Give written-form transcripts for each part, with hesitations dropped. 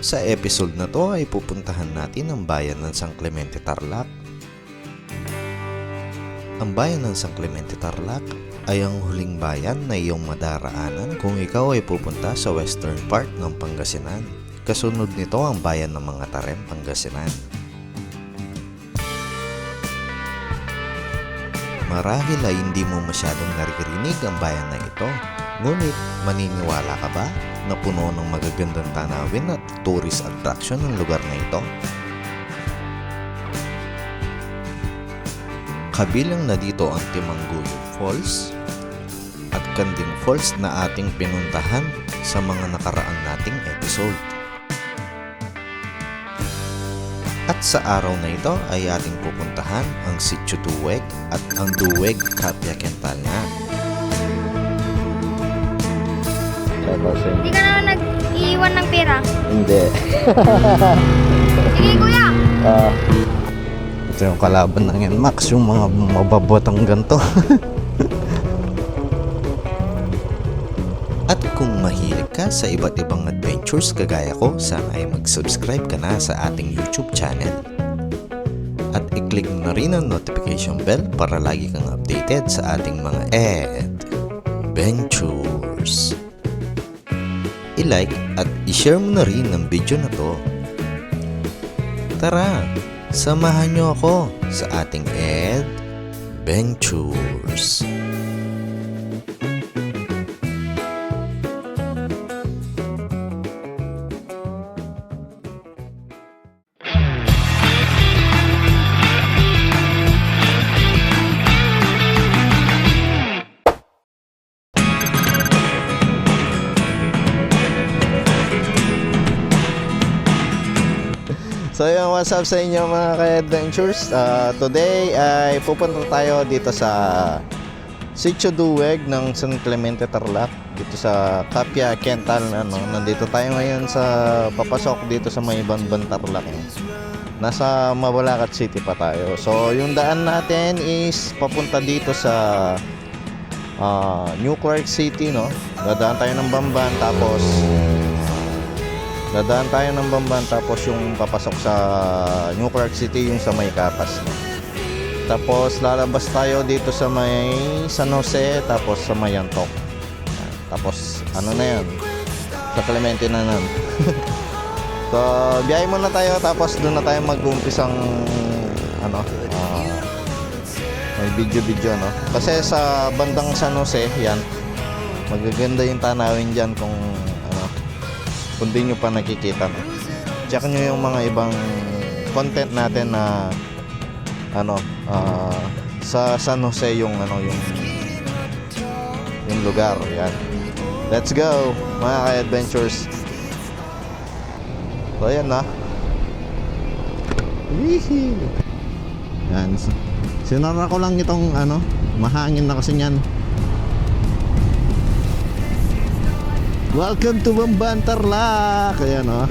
Sa episode na to ay pupuntahan natin ang bayan ng San Clemente, Tarlac. Ang bayan ng San Clemente, Tarlac ay ang huling bayan na iyong madaraanan kung ikaw ay pupunta sa western part ng Pangasinan. Kasunod nito ang bayan ng mga Tarem, Pangasinan. Marahil ay hindi mo masyadong naririnig ang bayan na ito. Ngunit maniniwala ka ba na puno ng magagandang tanawin at tourist attraction ang lugar na ito? Kabilang na dito ang Timangguyo Falls at Kanding Falls na ating pinuntahan sa mga nakaraang nating episode. At sa araw na ito ay ating pupuntahan ang Sitio Duweg at ang Duweg Kapya Quintana. Hindi ka na nag-iwan ng pera? Hindi. Sige kuya! Ito yung kalaban ng NMAX, yung mga mababotang ganito. At kung mahilig ka sa iba't ibang adventures kagaya ko, sana ay mag-subscribe ka na sa ating YouTube channel. At i-click mo na rin ang notification bell para lagi kang updated sa ating mga adventures. I-like at i-share mo na rin ang video na to. Tara, samahan nyo ako sa ating adventures. So yung what's up sa inyo mga ka-adventures. Today ay pupunta tayo dito sa Sitio Duweg ng San Clemente, Tarlac, dito sa Kapya Quintana. Nandito tayo ngayon sa papasok dito sa may Banban, Tarlac. Nasa Mabalacat City pa tayo. So yung daan natin is papunta dito sa New Clark City, no? Dadaan tayo ng Bamban tapos yung papasok sa New Clark City yung sa may Capas, no? Tapos lalabas tayo dito sa may San Jose, tapos sa may Antok. Tapos ano na yan, sa Clemente na nun. So biyahe muna tayo, tapos doon na tayo mag-umpisang may video, no? Kasi sa bandang San Jose yan, magaganda yung tanawin dyan kung di nyo pa nakikita, no? Check nyo yung mga ibang content natin na sa San Jose yung lugar yan. Let's go mga ka-adventures. So ayan na. Yan. Sinara ko lang itong mahangin na kasi yan. Welcome to Bamban, Tarlac. Ayan o.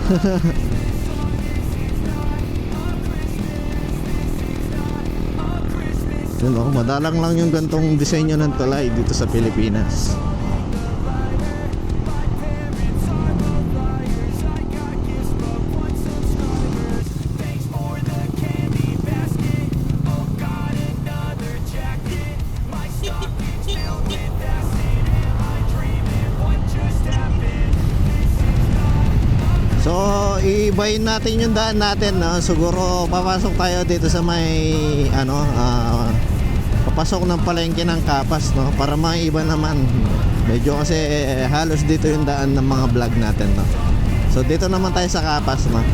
Yun o, madalang lang yung gantong disenyo ng tulay dito sa Pilipinas. So, iibayin natin yung daan natin, no? Siguro papasok tayo dito sa may papasok ng palengke ng Capas, no? Para maiba naman. Medyo kasi halos dito yung daan ng mga vlog natin, no? So, dito naman tayo sa Capas, no?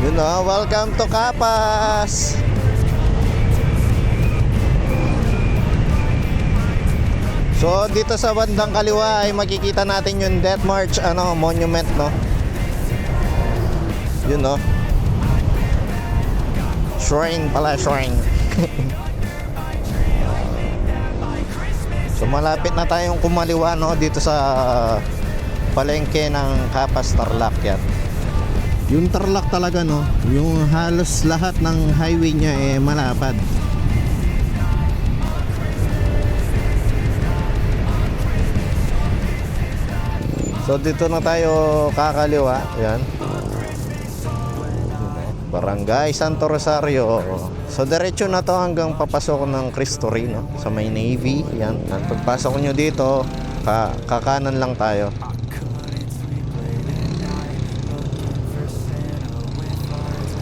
Yun, no? Welcome to Capas. So dito sa bandang kaliwa ay makikita natin yung Death March monument, no? Yun, no? Shrine pala, shrine. So malapit na tayong kumaliwa, no? Dito sa palengke ng Capas, Tarlac yan. Yung Tarlac talaga, no? Yung halos lahat ng highway niya malapad. So dito na tayo kakaliwa. Yan. Barangay Santo Rosario. So diretso na to hanggang papasok ng Cristo Rey, no? Sa may Navy. Yan. At pagpasok nyo dito, kakanan lang tayo.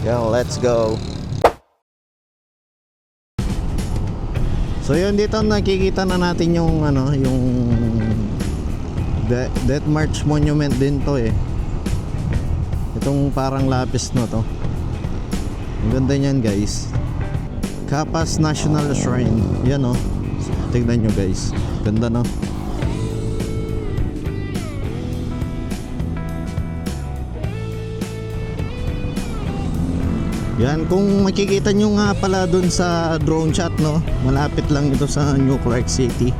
Yan, let's go. So yun, dito nakikita na natin yung ano, yung Death March Monument din to eh. Itong parang lapis na to. Ang ganda niyan guys. Capas National Shrine. Yan oh. Tignan nyo guys. Ganda no. Yan, kung makikita nyo nga pala dun sa drone shot, no, malapit lang ito sa New Clark City.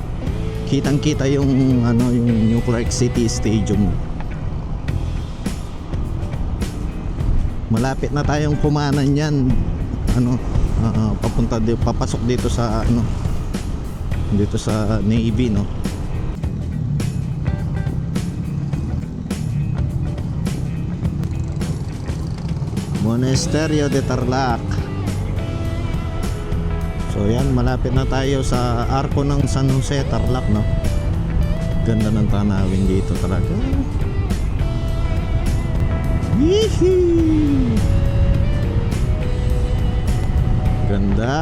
Kitang kita yung ano, yung New Clark City Stadium. Malapit na tayong kumanan yan, ano, papasok dito sa ano, dito sa Navy, no. Monasterio de Tarlac. So yan, malapit na tayo sa Arko ng San Jose, Tarlac, no. Ganda ng tanawin dito talaga. Yee-hee! Ganda.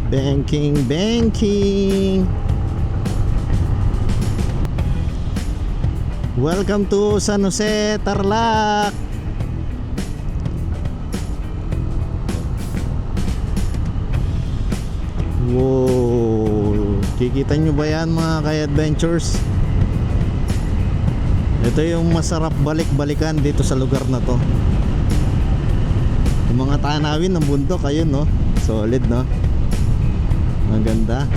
Banking. Welcome to San Jose, Tarlac. Wow, kikita nyo ba yan mga ka-adventures? Ito yung masarap balik-balikan dito sa lugar na to. Yung mga tanawin ng bundok, ayun no, solid no, maganda.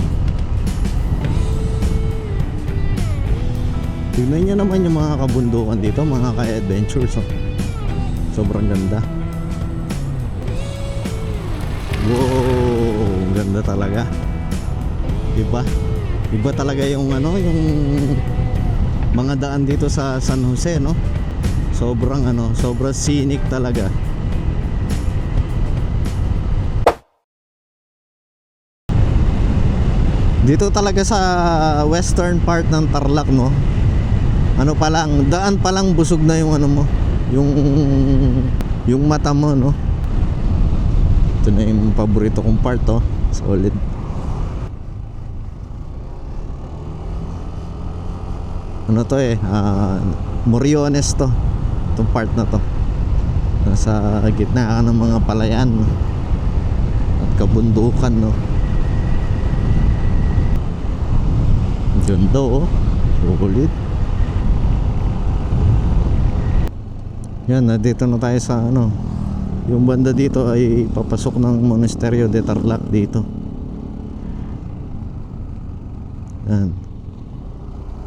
Tignan nyo naman yung mga kabundukan dito, mga ka-adventures oh. Sobrang ganda. Wow, ganda talaga. Iba talaga yung ano, yung mga daan dito sa San Jose, no. Sobrang ano, sobrang scenic talaga. Dito talaga sa western part ng Tarlac, no. Ano pa lang, daan pa lang busog na yung ano mo, yung mata mo, no. Ito na yung paborito kong part, oh. Solid. Ano to eh, Moriones to. Itong part na to. Nasa gitna ng mga palayan, no? At kabundukan, no. Ganda, oh. Solid. Yan, dito na tayo sa ano. Yung banda dito ay papasok ng Monasterio de Tarlac dito. Yan.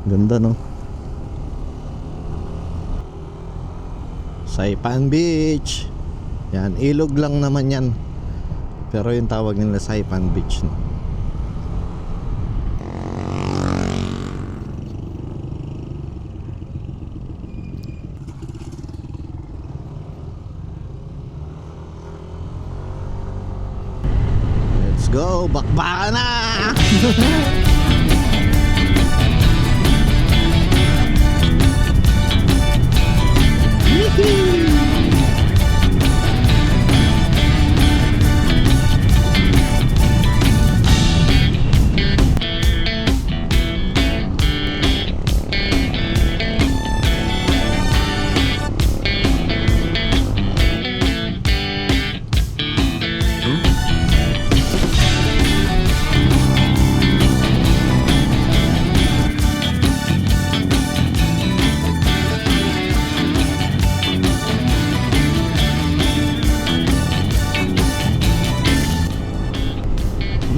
Ganda no. Saipan Beach. Yan, ilog lang naman yan. Pero yung tawag nila Saipan Beach, no. Let's go, bakbaka na!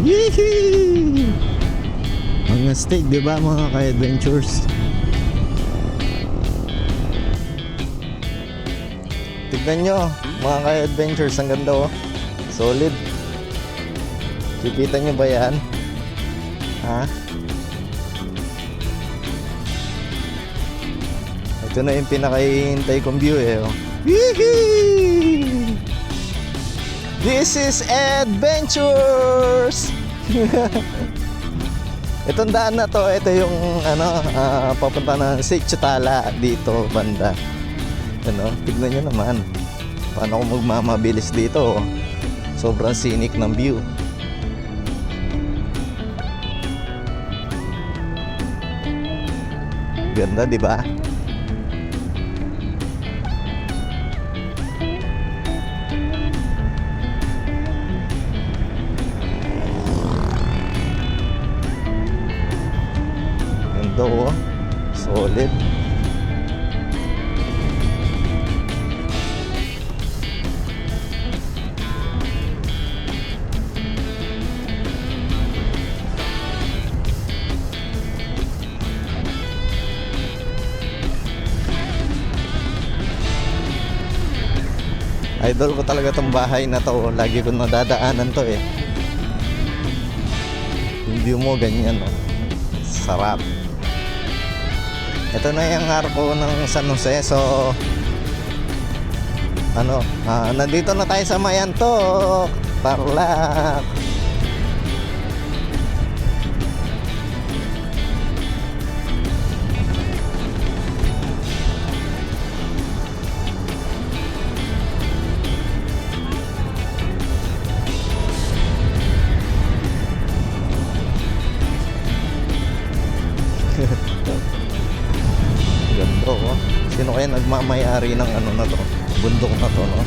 Yee! Mga steak, di ba mga ka-adventures? Tignan nyo, mga ka-adventures, ang ganda oh. Solid. Kikita nyo ba yan? Ha? Ito na yung pinakahihintay kong view eh. Oh. Yee! This is Adventures! Itong daan na to, ito yung papunta ng Sitio-Tala dito banda. Tignan nyo naman. Paano ako magmamabilis dito? Oh. Sobrang scenic ng view. Ganda, di ba? Ganda oh. Solid. Idol ko talaga tong bahay na to. Lagi ko nadadaanan to eh. Yung view mo ganyan no. Sarap. Ito na yung arko ng San Jose. So nandito na tayo sa Mayantok, Tarlac. Ganda oh. Sino kaya nagmamayari ng na to? Bundok na to, no?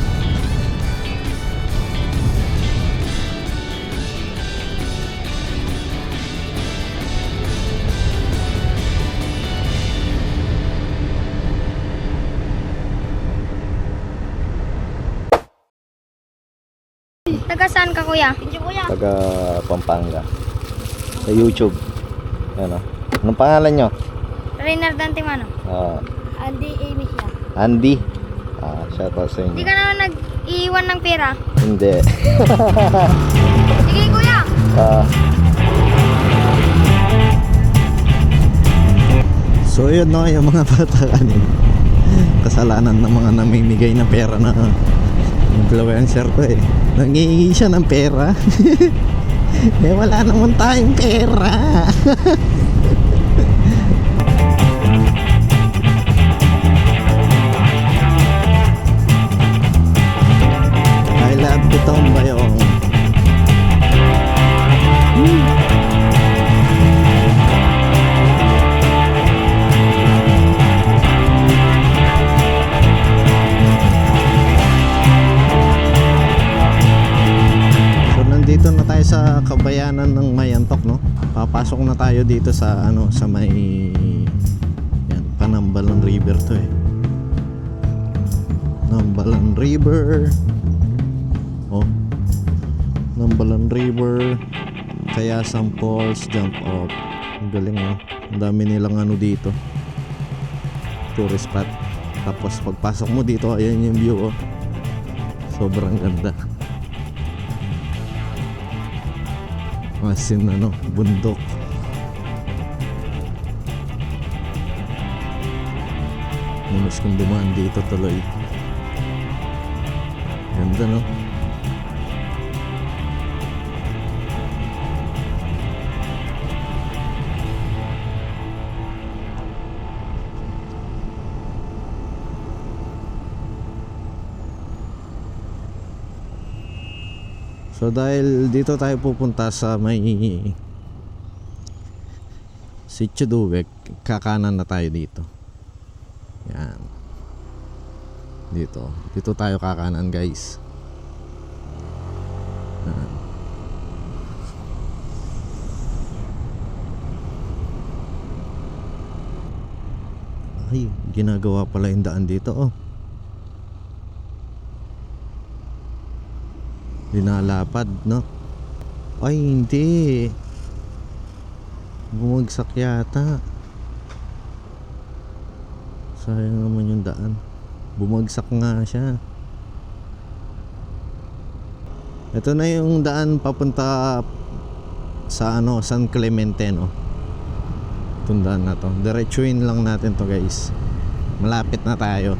Taga saan ka, kuya? Taga Pampanga. Sa YouTube. Ano? Anong pangalan nyo? Reynard Antimano. Andy Amy siya. Andy. Shout out sa inyo. Hindi ka naman nag-iwan ng pera? Hindi. Sige, kuya! So yun no, yung mga bata kanina. Kasalanan ng mga namimigay ng pera na influencer to eh. Nangihingi siya ng pera. Eh wala naman tayong pera. I love Bitong Bayong. Nandito na tayo sa kabayanan ng Mayantok, no? Papasok na tayo dito sa sa may yan, Panambalan River to eh. Nambalan River. Oh. Nambalan River. Kaya San Falls jump off. Ang galing oh. Ang dami nilang dito. Tourist spot. Tapos pagpasok mo dito, ayan yung view oh. Sobrang ganda. Masin bundok. Namiss kong dumaan dito tuloy. Ganda no? So dahil dito tayo pupunta sa may Sitio Duweg, kakanan na tayo dito. Yan. Dito tayo kakanan guys. Yan. Ay, ginagawa pala yung daan dito oh. Linalapad, no? Ay, hindi. Bumagsak yata. Sayang naman yung daan. Bumagsak nga siya. Ito na yung daan papunta sa San Clemente, no? Itong daan na to. Diretsuin lang natin to guys. Malapit na tayo.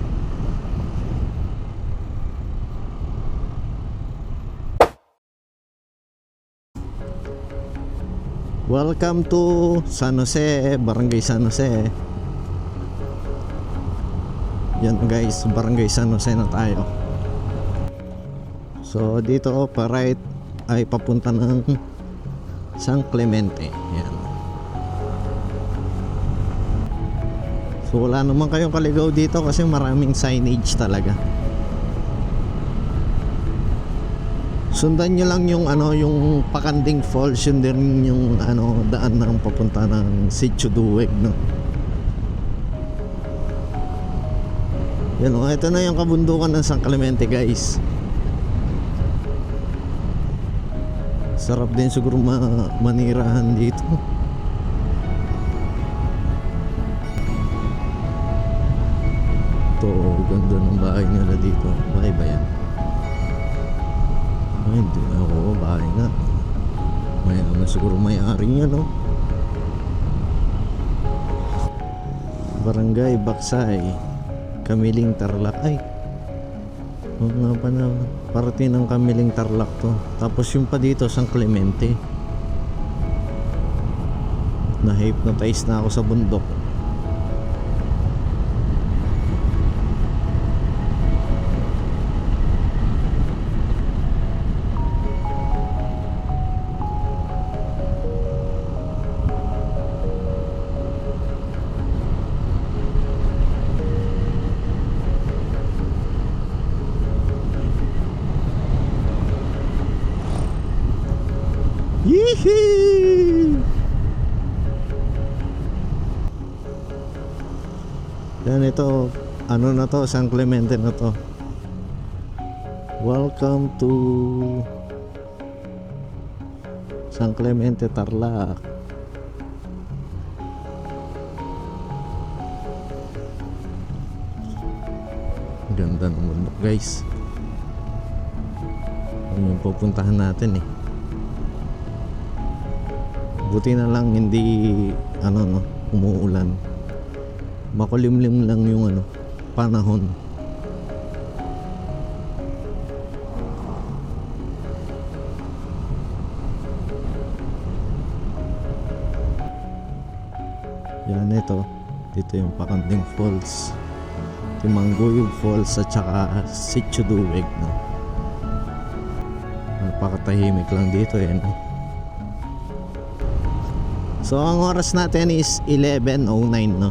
Welcome to San Jose, Barangay San Jose. Yan guys, Barangay San Jose na tayo. So dito pa right ay papunta ng San Clemente. Yan. So wala naman kayong kaligaw dito kasi maraming signage talaga. Sundan nyo lang yung yung Pakanding Falls, yun din yung daan ng papunta ng Sitio Duweg, no. Yan ito na yung kabundukan ng San Clemente, guys. Sarap din siguro manirahan dito. Ito, ganda ng bahay nila dito. Bahay ba yan? Ay, hindi na ako. Bahay nga. May siguro may-ari niya, no? Barangay Baksay, Kamiling Tarlac. Ay, nga pa na. Parte ng Kamiling Tarlac to. Tapos yung pa dito, San Clemente. Na-hypnotize na ako sa bundok. Yee! Yan ito, na to, San Clemente na to. Welcome to San Clemente, Tarlac. Ganda ng bundok, guys. Ano yung pupuntahan natin eh. Buti na lang hindi umuulan. Makulimlim lang yung panahon. Yan ito. Dito yung Pakanding Falls, Timangguyog Falls at saka Sitio Duweg, no? Napakatahimik lang dito eh, no? So ang oras natin is 11:09, no?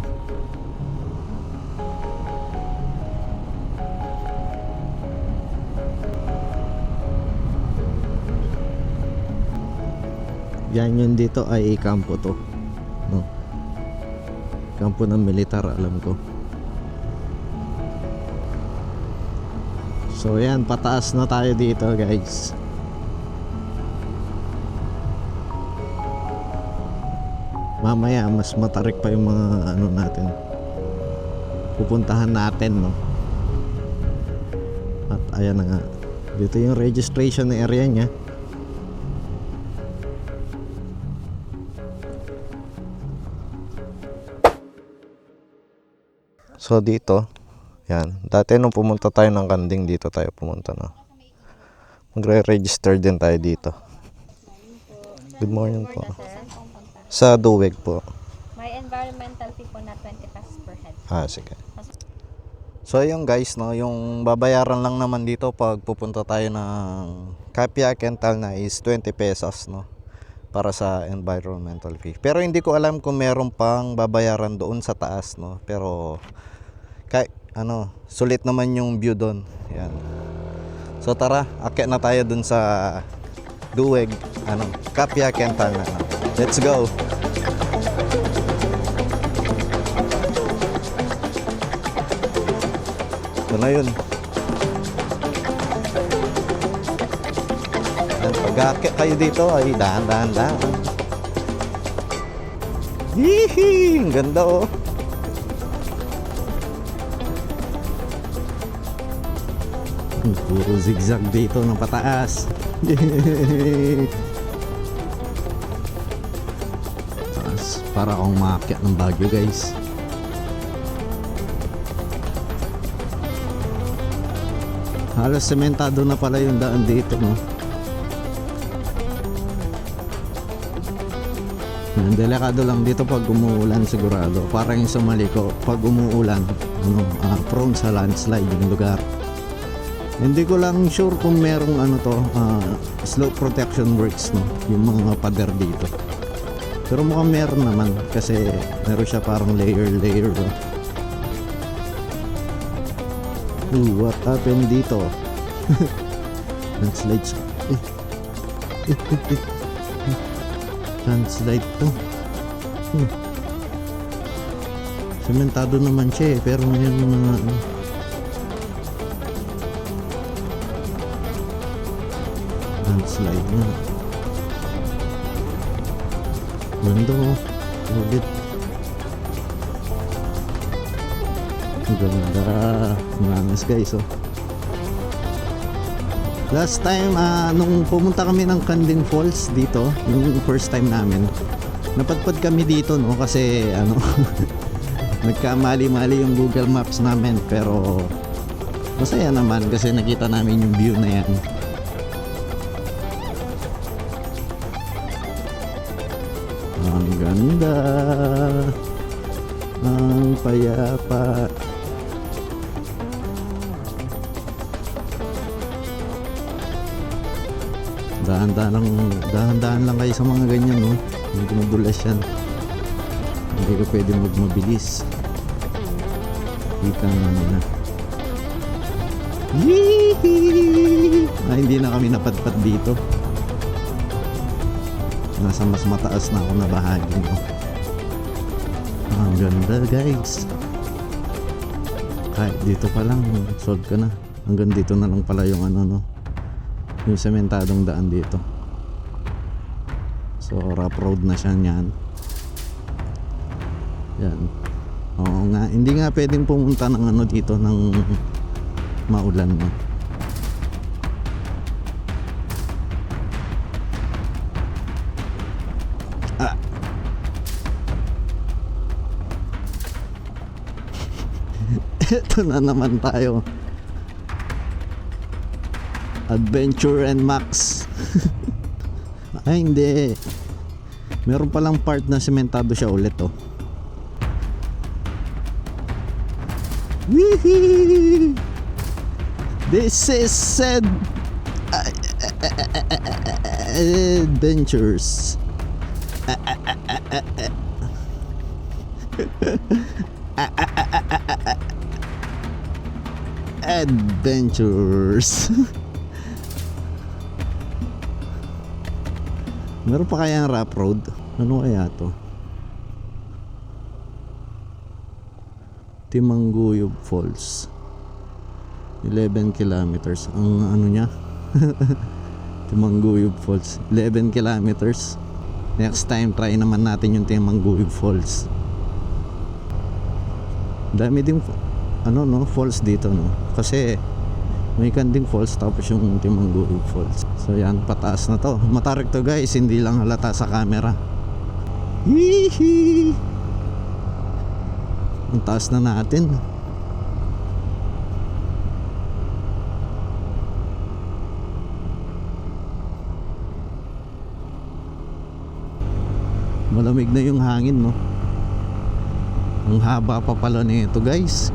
Yan yun dito ay kampo to, no? Kampo ng militar, alam ko. So yan, pataas na tayo dito, guys. Mamaya mas matarik pa yung mga natin pupuntahan natin, no? At ayan na nga, dito yung registration area nya. So dito, yan, dati nung pumunta tayo ng Kanding, dito tayo pumunta, no? Magre-register din tayo dito. Good morning po. Sa Duweg po. May environmental fee po na 20 pesos per head. Sige. So yung guys, no, yung babayaran lang naman dito pag pupunta tayo ng Kapia Kental na is 20 pesos, no? Para sa environmental fee. Pero hindi ko alam kung meron pang babayaran doon sa taas, no? Pero sulit naman yung view doon. Yan. So tara, akyat na tayo doon sa Duweg, Kapia Kental na. Let's go. Ito na yun. Pag-akyat kayo dito ay dahan-dahan. Hihi! Ang ganda, oh. Puro zigzag dito ng pataas. Para akong maakyat ng Baguio, guys. Halos sementado na pala yung daan dito, no? Delikado lang dito pag umuulan sigurado. Parang yung sa Maliko, pag umuulan, prone sa landslide yung lugar. Hindi ko lang sure kung merong slope protection works, no? Yung mga pader dito. Pero mukhang meron naman kasi meron siya parang layer. What happened dito? Landslides. Landslide to. Sementado naman siya pero yung mga landslide na. Ganda mo. Ulit. Ganda. Mangas guys, oh. Last time, nung pumunta kami ng Kanding Falls dito, yung first time namin, napadpad kami dito, no? Kasi, nagkamali-mali yung Google Maps namin. Pero, masaya naman kasi nakita namin yung view na yan. Ang ganda. Ang payapa. Dahan-dahan lang kayo sa mga ganyan, no? Hindi madulas yan. Hindi ka pwede magmabilis. Kita nga nila. Yee! Hindi na kami napadpad dito. Nasa mas mataas na ako na bahagi, no? Ang ganda guys. Kahit dito pa lang solve ka na. Hanggang dito na lang pala yung no? Yung sementadong daan dito. So rough road na siya niyan. Yan. Oo nga, hindi nga pwedeng pumunta ng dito ng maulan, no? Ito na naman tayo. Adventure and Max. Ay hindi. Meron palang part na sementado siya ulit, oh. Wee! This is said adventures. Adventures. Meron pa kaya ang rough road? Ano kaya to? Timangguyog Falls. 11 kilometers. Ang ano niya? Timangguyog Falls. 11 kilometers. Next time, try naman natin yung Timangguyog Falls. Dami din falls dito, no? Kasi may Kanding Falls tapos yung Timangguyog Falls. So yan, pataas na to. Matarik to guys, hindi lang halata sa camera. Hihi! Ang taas na natin. Malamig na yung hangin, no? Ang haba pa pala nito guys.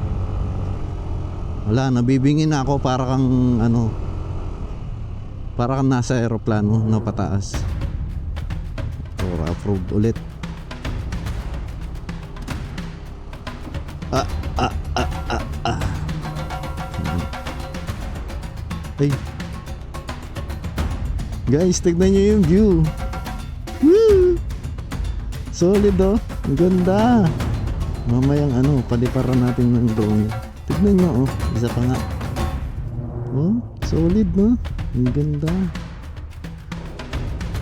Wala, nabibingin na ako para kang para kang nasa aeroplano na pataas. So, rough road ulit. Hey guys, tignan nyo yung view. Woo! Solid, oh. Ang ganda. Mamayang paliparan natin ng drone. Tignan nyo, oh. Isa pa nga. Oh, solid, no? Ang ganda.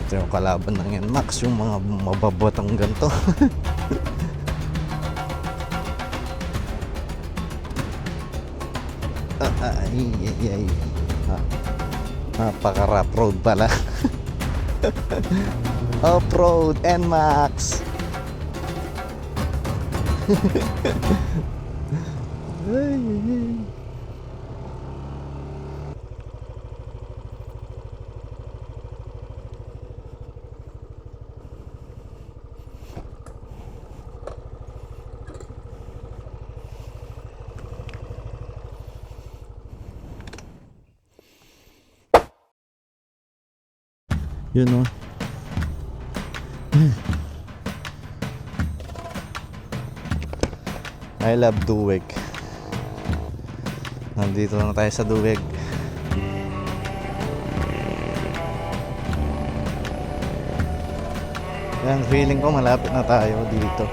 Ito yung kalaban ng yan, Max. Yung mga mababotang ganito. Napaka-rough road pala. Off-road and Max. Yun oh. I love Duweg. Nandito na tayo sa Duweg. Yan, feeling ko malapit na tayo dito.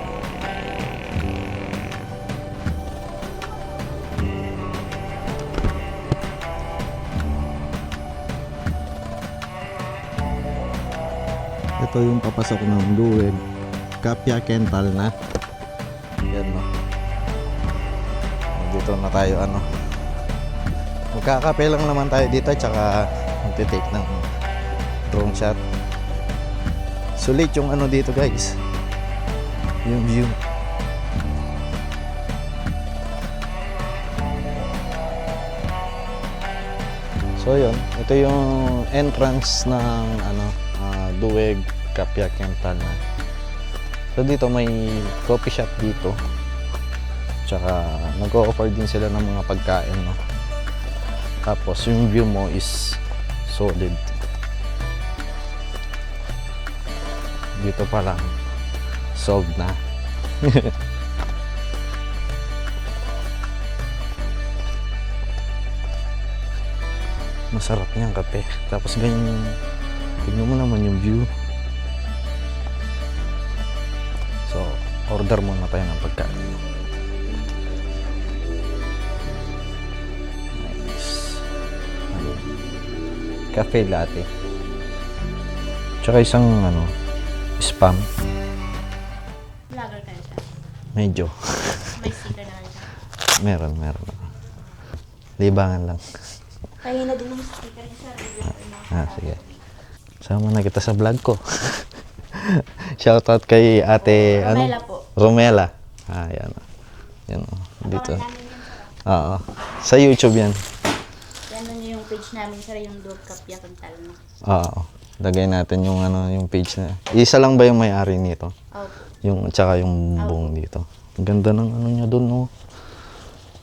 Ito yung papasok ng Duweg. Kapya Kental na. Yan no. Dito na tayo ano. Magkakape lang naman tayo dito tsaka magte-take ng drone shot. Sulit yung ano dito guys. Yung view. So yun, ito yung entrance ng ano Duweg Kapya Kental na. So dito may coffee shop dito. Tsaka nag-o-offer din sila ng mga pagkain no. Tapos yung view mo is solid. Dito pa lang solved na. Masarap niyang kape. Tapos ganyan, tignan mo naman yung view. So, order muna tayo ng pagkain. Nice. Cafe latte. Tsaka isang ano, spam. Vlogger kayo siya. Medyo. May sticker naman siya. Meron. Libangan lang. Kaya na din yung sticker niya siya. Sige. Sama na kita sa vlog ko. Shoutout kay ate Romela ano? po. Romela. Yan. Yan dito. Oo. Sa YouTube yan. Yan nun yung page namin sir, yung Duweg Kapya Kental na. Oo. Lagay natin yung ano, yung page na. Isa lang ba yung may-ari nito? Opo. Yung tsaka yung buong dito. Ang ganda ng ano niya doon, no.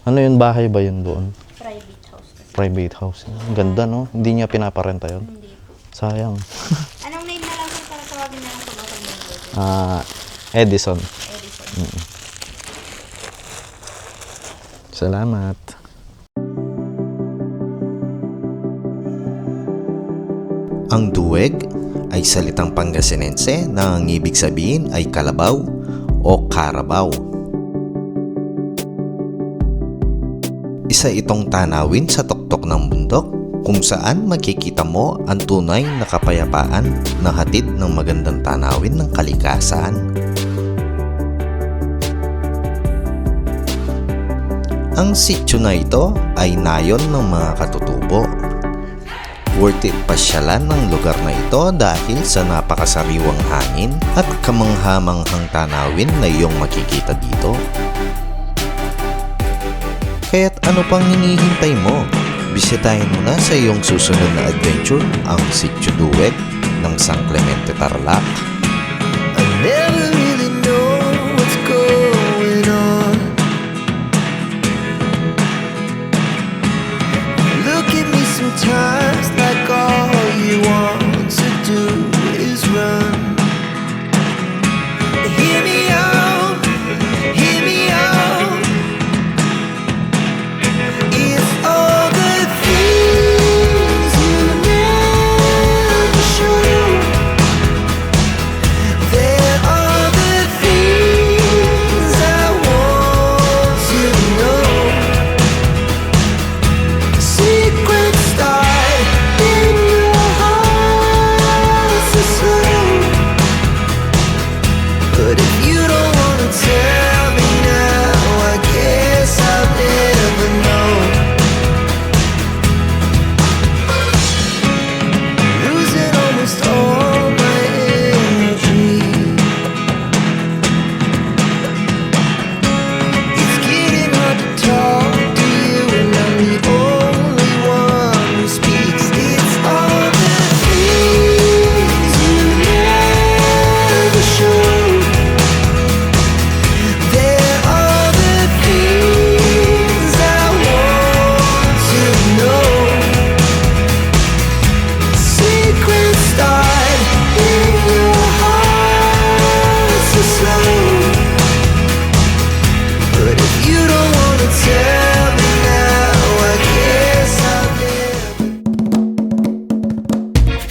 Ano yun, bahay ba yun doon? Private house kasi. Private house. Ang ganda, no. Hindi niya pinaparenta yun. Hindi po. Sayang. Anong name na lang sir para tawagin na lang pag open mo? Edison. Edison. Salamat. Ang duweg ay salitang Pangasinense na ang ibig sabihin ay kalabaw o karabaw. Isa itong tanawin sa tuktok ng bundok kung saan makikita mo ang tunay na kapayapaan na hatid ng magandang tanawin ng kalikasan. Ang sityo na ito ay nayon ng mga katutubo. Worth it pasyalan ng lugar na ito dahil sa napakasariwang hangin at kamanghamanghang tanawin na iyong makikita dito. Kaya't ano pang hinihintay mo? Bisitahin mo na sa iyong susunod na adventure ang Sitio Duweg ng San Clemente, Tarlac. I never really know what's going on. Look at me sometimes like all you want to do is run. Hear me out, hear me out. It's all the things you never show.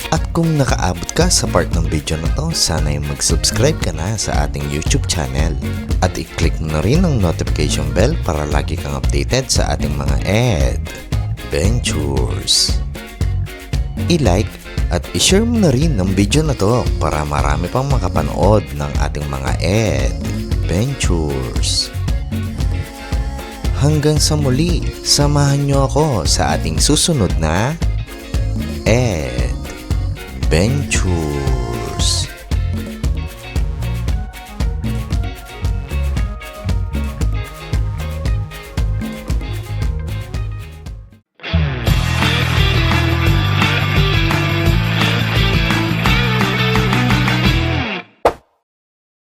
At kung nakaabot ka sa part ng video na to, sana ay mag-subscribe ka na sa ating YouTube channel. At i-click mo na rin ang notification bell para lagi kang updated sa ating mga adventures. I-like at i-share mo na rin ang video na to para marami pang makapanood ng ating mga adventures. Hanggang sa muli, samahan nyo ako sa ating susunod na adventures.